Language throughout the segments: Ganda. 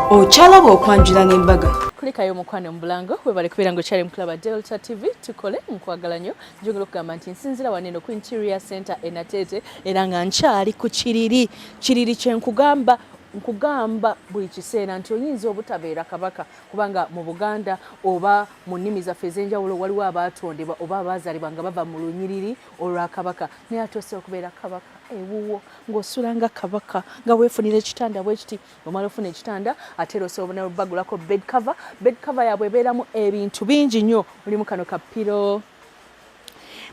Okyalaba okwanjula n'embaga. Kulikayo mukwano mubulango webale kubeera ng'okyali mu kulaba Delta TV tukole nkwagala nnyo njogera okugamba nti nsinzira waneno ku Interior Center Enateete era nga nkyali ku kiriri kyenkugamba buli kiseera nti oyinza obutabeera kabaka kubanga mu Buganda oba mu nnimi zaffe ez'enjawulo waliwo abaatondebwa oba abaazaalibwa nga bava mu lunyiriri olwa kabaka naye ate osobola okubeera kabaka ewuwo ng'osula nga kabaka nga weefunira ekitanda bwe kiti omala ofuna ekitanda ate era osobola obagulako bed cover yaabwe ebeeramu ebintu bingi nnyo mulimu kano kapiro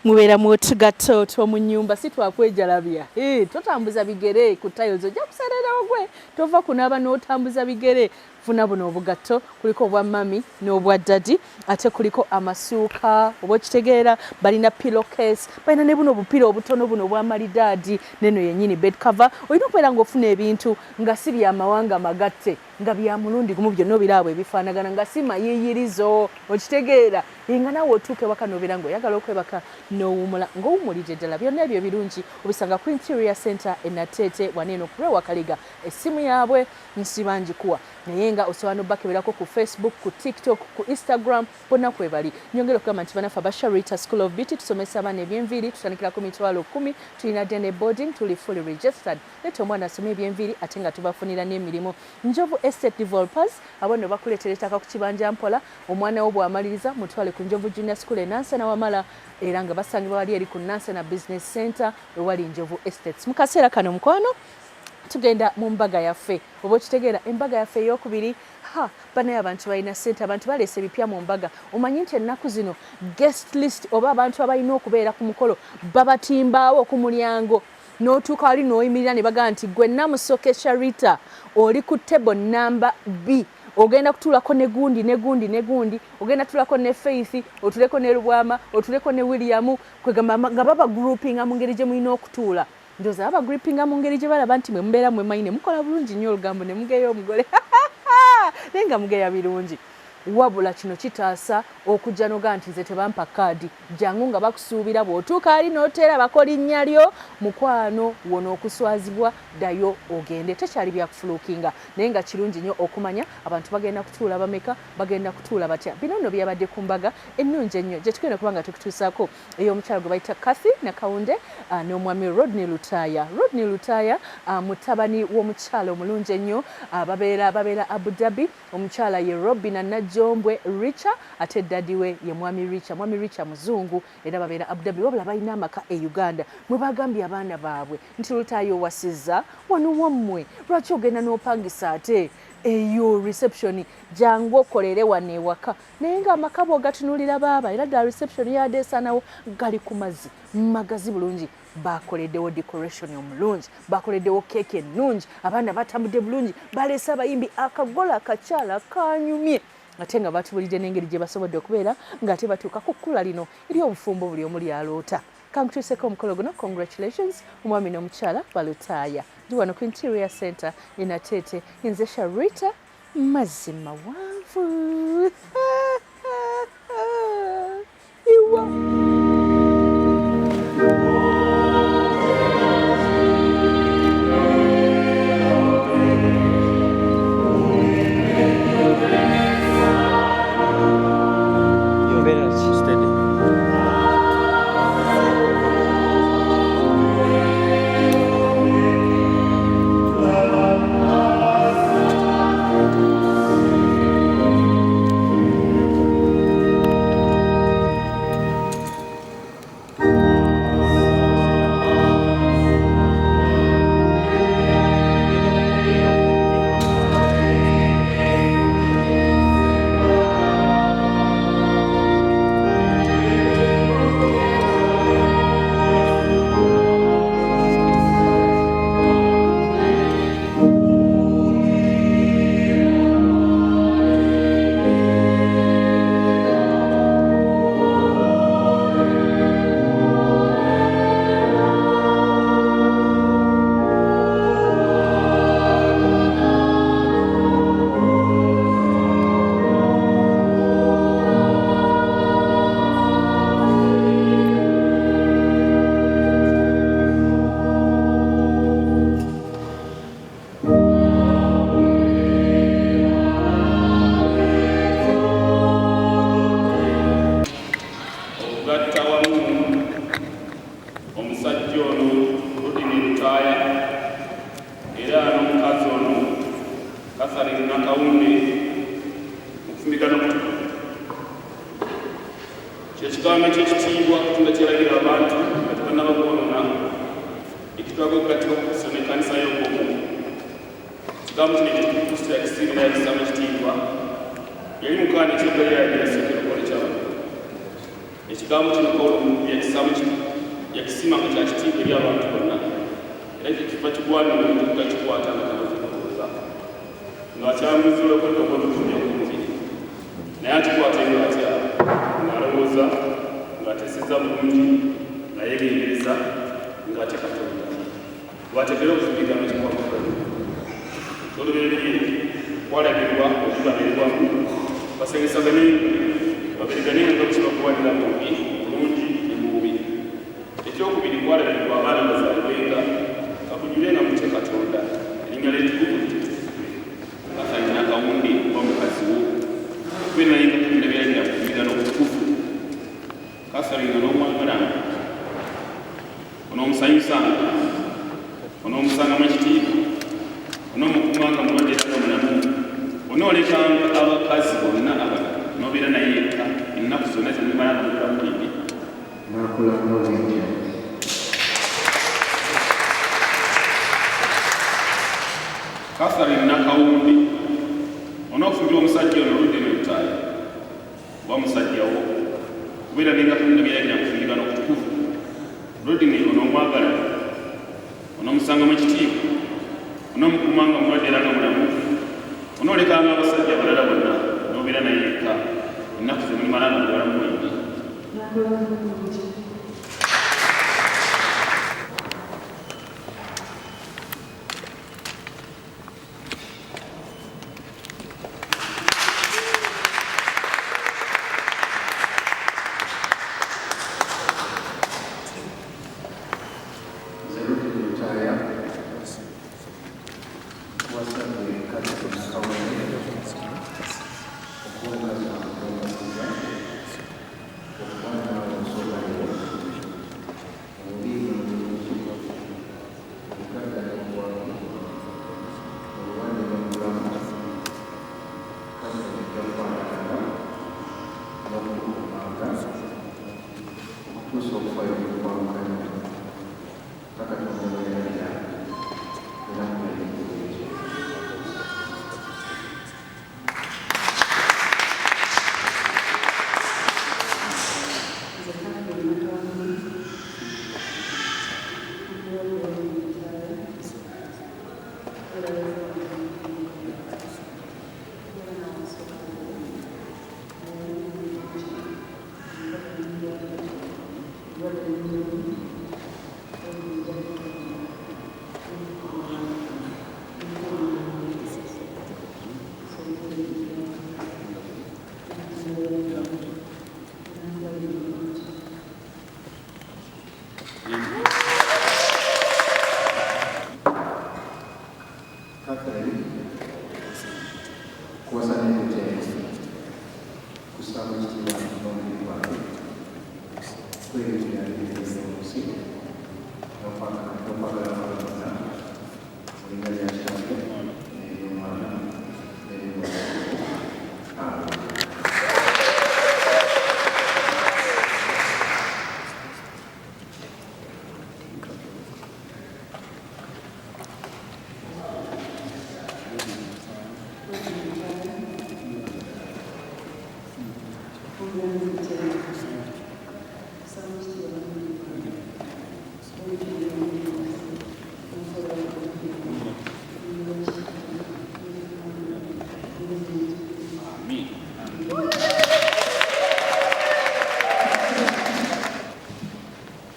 mubeera mu tugato tw'omu nnyumba si twakwejalabya totambuza bigere ku tayozo ojja kusalirawo gwe tova kunaaba n'otambuza bigere funa buno obugatto kuliko obwa mami n'obwa dadi ate kuliko amasuuka oba okitegeera balina pillowcase balina ne buno obupira obutono buno obwamalidaadi neno yennyini bed cover olina okubeera ng'ofuna ebintu nga si byamawanga magatte nga bya mulundi gumu byonna obiraabwe ebifaanagana nga si mayiyirizo okitegeera nga naawe otuuka ewaka n'obeera ng'oyagala okwebaka n'owumula ng'owumulidde ddala byonna ebyo birungi obisanga ku Interior Center Enateete waneeno ku Lwewakaliga essimu yaabwe nsiba ngikuwa naye nga osobola n'obbakeberako ku Facebook, ku TikTok, ku Instagram bonna kwebali nyongera okugamba nti banaffe aba Sharita School of Beauty tusomesa abaana eby'enviiri tutandikira ku mitwalo 10 tulina dene boarding tuli fully registered leeta omwana asome eby'enviiri ate nga tubafunira n'emirimu Njovu Estate Developers abo nno bakuleetera ettaka ku kibanja mpola omwana wo bw'amaliriza mutwale ku Njovu Junior School e Nansana wamala era nga basangibwa wali eri ku Nansana Business Center ewali Njovu Estates mu kaseera kano mukwano tugenda mu mbaga yaffe oba okitegeera embaga yaffe ey'okubiri banaye abantu balina ssente abantu baleese ebipya mu mbaga omanyi nti ennaku zino guest list oba abantu abalina okubeera ku mukolo babatimbaawo ku mulyango n'otuuka wali n'oyimirira ne bagamba nti gwe Namusoke Sharita oli ku table number B ogenda kutuulako ne gundi ogenda tuulako ne Faith otuleko ne Lubwama otuleko ne William kwegamba nga baba groupinga mu ngeri gye mulina okutuula ndoza aba groupinga mu ngeri gye balaba nti mwe mubeera mwe mayine mukola bulungi nnyo olugambo ne mugeyo omugole naye nga mugeya birungi wabula kino kitaasa okujja noga nti nze tebampa kaadi jangu nga bakusuubira bw'otuuka ali n'oteera bakolinnya lyo mukwano wona okuswazibwa ddayo ogende tekyali byakufuluukinga naye nga kirungi nnyo okumanya abantu bagenda kutuula bameka bagenda kutuula batya bino nno byabadde ku mbaga ennungi ennyo gye tugenda kuba nga tukutuusaako ey'omukyala gwe bayita Kathy Nakawunde n'omwami Rodney Lutaya mutabani w'omukyala omulungi ennyo babeera Abu Dhabi omukyala ye Robina Najjombwe Richa ate dadi we ye mwami Richa muzungu era babeera Abu Dhabi wabula balina amaka e Uganda mwe bagambye abaana baabwe nti Lutayo wasiza wano wammwe lwaki ogenda n'opangisa ate eyo reception jangu okolere wano ewaka naye nga amaka bw'ogatunulira baaba era ddala reception yadeesanawo gali ku mazzi magazi bulungi bakoleddewo decoration omulungi bakoleddewo keeke ennungi abaana batambudde bulungi baleese abayimbi akagola akakyala kanyumye ate nga batubulidde n'engeri gye basobodde okubeera ng'ate batuuka ku kkula lino eri obufumbo buli omu lyaloota kankutuuseko omukolo guno congratulations omwami n'omukyala Balutaaya ndi wano ku Interior Center Enateete nze Sharita mazima wanvu iwa ekigambo ky'ekitiibwa katonda kyeragira abantu nga tebannaba kwonona ekitwaga okugattibwa ku kristo n'ekkanisa y'obwomu. Ekigambo kino ekitukuvu kristo yakisiimira yakisaamu ekitiibwa yali mukaana ekyebbeeyaali yasookera okukola ekyabagulu. Ekigambo kino Pawulo yakisiima nga kya kitiibwa eri abantu bonna era kiva kigwanira okutuuka kikwata nga tabazibuuza ng'akyambuza olw'okwetta okw'obutumya obungi naye akikwatayo atya ng'alowooza ng'ateesezza bulungi ng'ayegendereza ng'atya Katonda bw'ateekera okufumbigano kikwamukano tolubeereye kwalagirwa okugabirirwamu basengesagane baberegane nga kibakuwanira mu bubi bulungi ne mu bubi. Ekyokubiri kwalagirwa abaana bazaalibwenga kakujule nga mutye Katonda erinnya ly'ekitukuvu litukuzibwe Katharine Nakawundi oba mukazi wo okubeera naye nga Katonda byalina kufumbigano obutukuvu. Katharine n'omwagalanga onoomusanyusanga onoomusangamu ekitiibwa onoomukumanga mulwadde era mulamu onoolekanga abakazi bonna abalala n'obeera naye yekka ennaku zonna zimumala ng'obulamu bwingi Katharine Nakawundi onoofumbira omusajja ono oludde n'olutaaya oba musajjawo kubeera nenga Katonda byalina kufumbigano okutukuvu. Oludde onoomwagala onoomusangamu ekitiibwa onoomukumanga mulwadde era nga mulamu onoolekanga abasajja abalala bonna n'obeera naye yekka ennaku zemulimala nga mubalamu bwingi.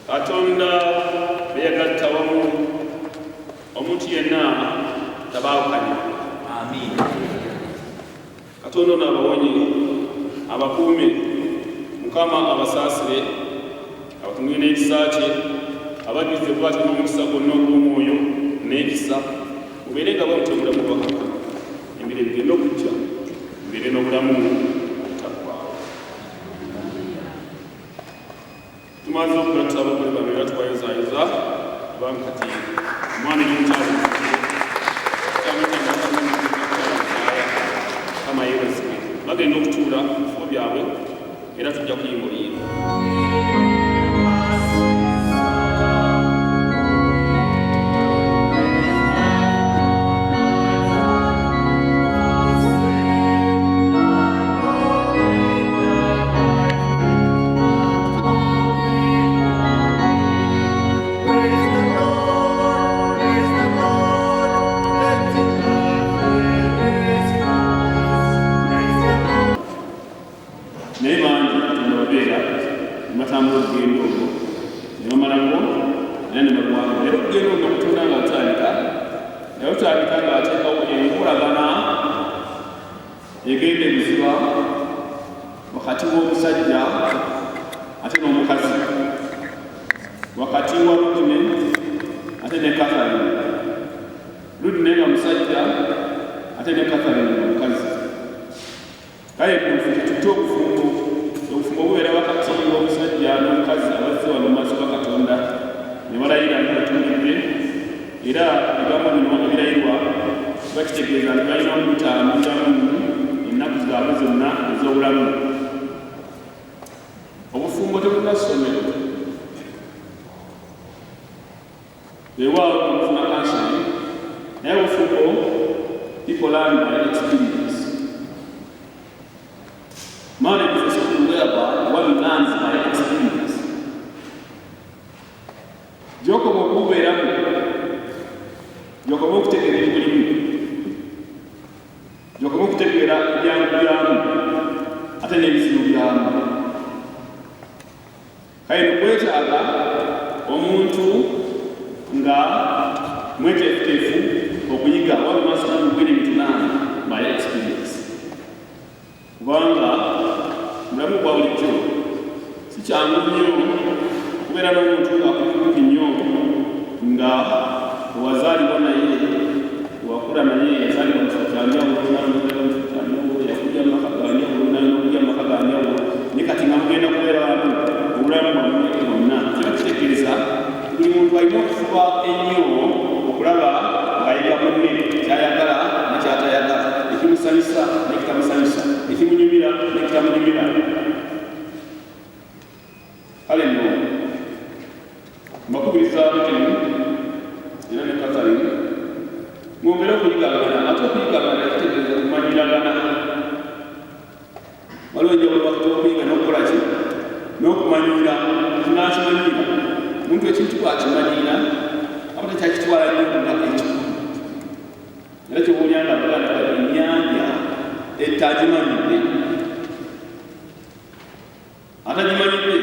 Katonda beyagatta wamu omuntu yenna tabaawukanya. Amin. Katonda ono abawonye abakuume Mukama abasaasire abatumire n'ekisa kye abajjuze bw'atyo n'omukisa gwonna ogw'omwoyo n'ekisa mubeere nga bamutya obulamu bwakaka embire bigenda okujja mubeere n'obulamu taggwaawo. Tumaze okugatta abagole bano era tubayozaayoza kubanga kati omwana y'omukyalo kama yeebazibwe bagenda okutuula mu bifo byabwe era tujja kuyimba oluyimba. Naye bangi babeera batambula okugenda olwo ne bamalako era ne bagwamu. Era okugenda olwo Katonda nga lutandika, naye lutandika ng'ateekawo enkolagana egenda ebuziba wakati w'omusajja ate n'omukazi, wakati wa Rudine ate ne Catherine. Rudine nga musajja ate ne Catherine nga mukazi. Kale tutte obufumbo bubeera wakati w'omusajja n'omukazi abazze wano mu maaso ga Katonda ne balayira ntibatungidde, era ebigambo bino ebirayirwa bakitegeeza nti balina okubitambulamu ennaku zaabwe zonna ez'obulamu. Obufumbo tebulina ssomero, weewaawo okufuna kanseri, naye obufumbo people learn by experience. Marriage is a school whereby one learns by experience. Gy'okoma okubeeramu, gy'okoma okutegeera ebimulimu, gy'okoma okutegeera ebyangu byamu ate n'ebizibu byamu. Kale kwetaaga omuntu nga mweteefuteefu okuyiga one must be willing to learn by experience. Kubanga mulamu bwa bulijjo si kyangu nnyo okubeera n'omuntu ng'akukumpi nnyo nga owazaalibwa naye, owakula naye yazaalibwa mu kifo kya njawulo, yakujja mu maka ga njawulo, naye n'okujja mu maka ga njawulo, ne kati nga mugenda kubeera wamu obulamu bwammwe bwonna. Kiba kitegeeza buli muntu alina okufuba ennyo okulaba ng'ayega munne ky'ayagala ne ky'atayagala, ekimusanyusa n'ekitamusanyusa, ekimunyumira n'ekitamunyumira. Kale nno mbakubiriza Rutine era ne Catherine mwongere okuyigagana, ate okuyigagana kitegeeza kumanyiragana. Waliwo enjawulo wakati w'okuyiga n'okukola ki n'okumanyira. Tunakimanyira omuntu ekintu bw'akimanyira aba takyakitwala nnyo nga ekikulu. Era ky'obuulya nga baganda bali ennyanja etagimanyidde, atagimanyidde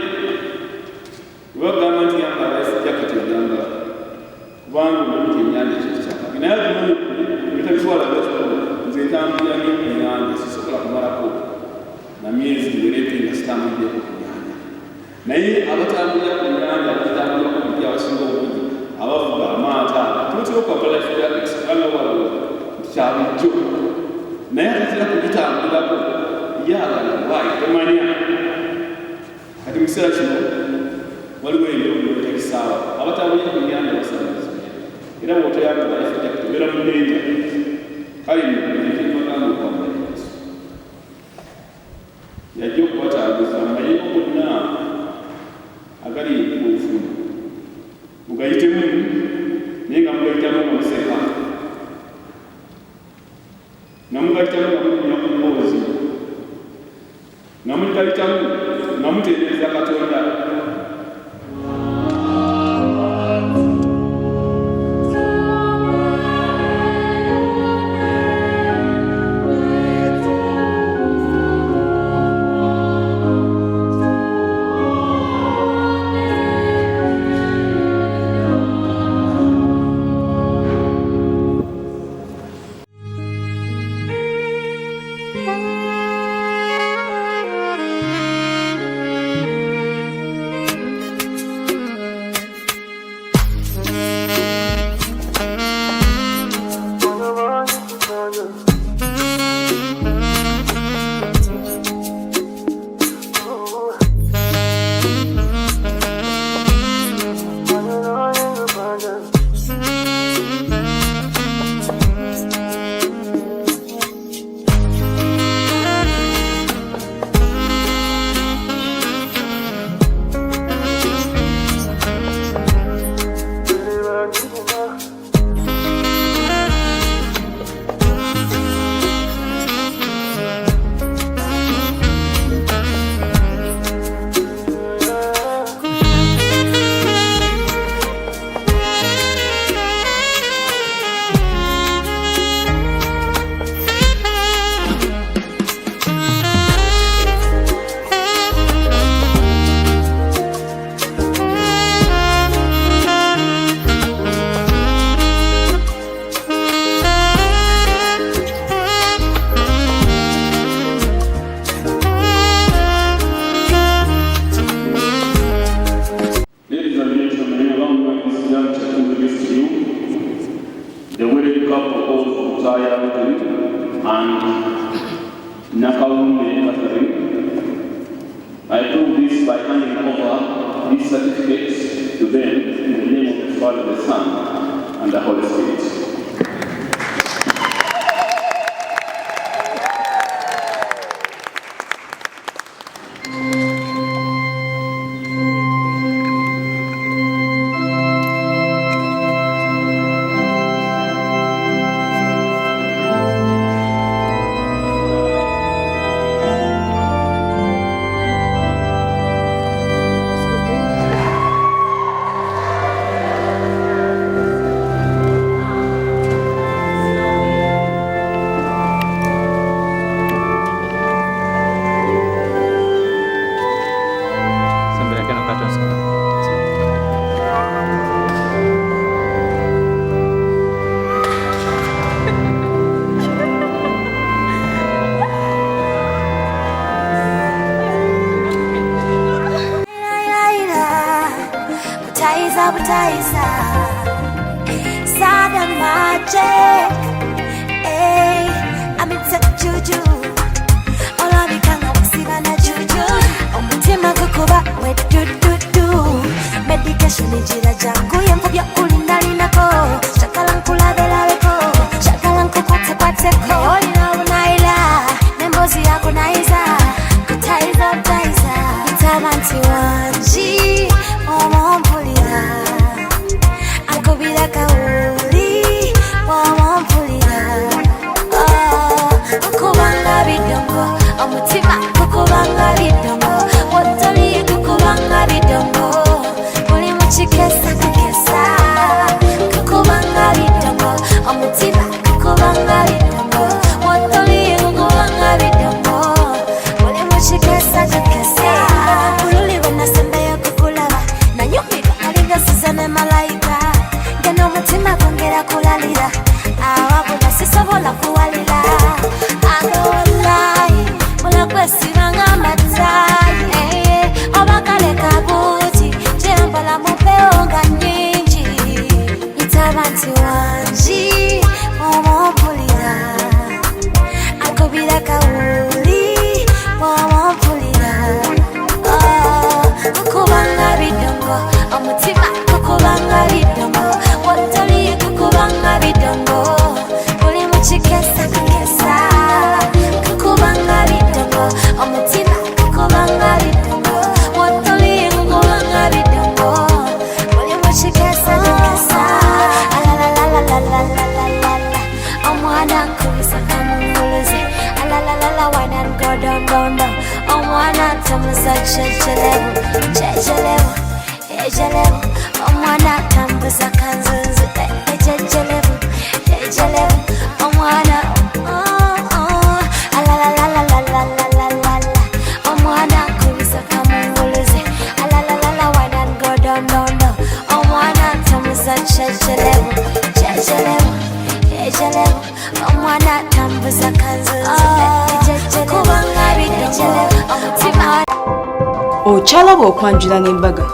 webagamba nti yamba abaifujja kati agamba kubanga omanyi ennyanja ekyekikyaka naye agimanyi etabitwala gakikulu. Nze ntambulira nnyo ku nnyanja, sisobola kumalako na myezi miwere nga sitambuliddeko ku nnyanja. Naye abatambulira ku nnyanja abatambulira ku bujja abasinga obungi abavuga amaata tubutera okwambala life jackets kubanga waliwo nti kyabulijjo, naye atatera kugitambulirako yagala waayi tomanya. Kati mu kiseera kino waliwo ebyobuliwo tekisaawa abatambulira ku nnyanja basabaza era bw'otoyambala life jacket obeera mu ddenja. Kale nokebagamba okwambala Yesu yajja okubatambuza amayiro gonna agali mu bufumbo, mugayitemu naye nga mugayitamu nga museka, nga mugayitamu nga mukunya ku mboozi, nga mugayitamu nga mutendereza Katonda. Government and Nakalumbe Catherine. I do this by handing over these certificates to them in the name of the Father, the Son, and the Holy Spirit. Butaiza Sada magic Hey, I'm into juju Ola bikanga wasiba na juju Omutima kukuba we do do do Medication ijira jangu Yempobya kulinda linako Shakala nkula bela leko Shakala nkukote kwa teko Olina unaila Nembozi yako naiza Butaiza butaiza Itamanti wanji Omompulira Akubira kauli Omompulira Kukubanga bidongo Omutima kukubanga bidongo Wotoli kukubanga bidongo Muli muchikesa kukesa Kukubanga bidongo Omutima kukubanga bidongo Wotoli kukubanga bidongo Muli muchikesa kukesa Kululi wena sembe yo kukulaba Na nyumiga alinga sizane malaika Geno mutima kongera kulalira Awabula sisobola kuwalira Agolai Mula kwesibanga matai Obakale kabuti Jembala mupeo nga nyingi Itabanti wanji Omompulira Akubira kauli Omompulira Kukubanga bidongo Omutima kukubanga bidongo Wotoli kukubanga bidongo Muli muchikesa kukesa Kukubanga bidongo Omutima kukubanga bidongo Wotoli kukubanga bidongo Muli muchikesa kukesa Alalalalalalalala Omwana kubisa kamunguluzi Alalalalala wine and go down down down Omwana tamuza chechelevu Chechelevu Ejelevu Omwana tambuza kanzunzu Ejelevu Ejelevu Omwana Alalalalalalalala Omwana kubisa kamunguluzi Alalalala wine and go down down down Omwana tamuza chechelevu Chechelevu Ejelevu Omwana tambuza kanzunzu Ejelevu Kubanga bidongo Omutima Okyalaba okwanjula n'embaga.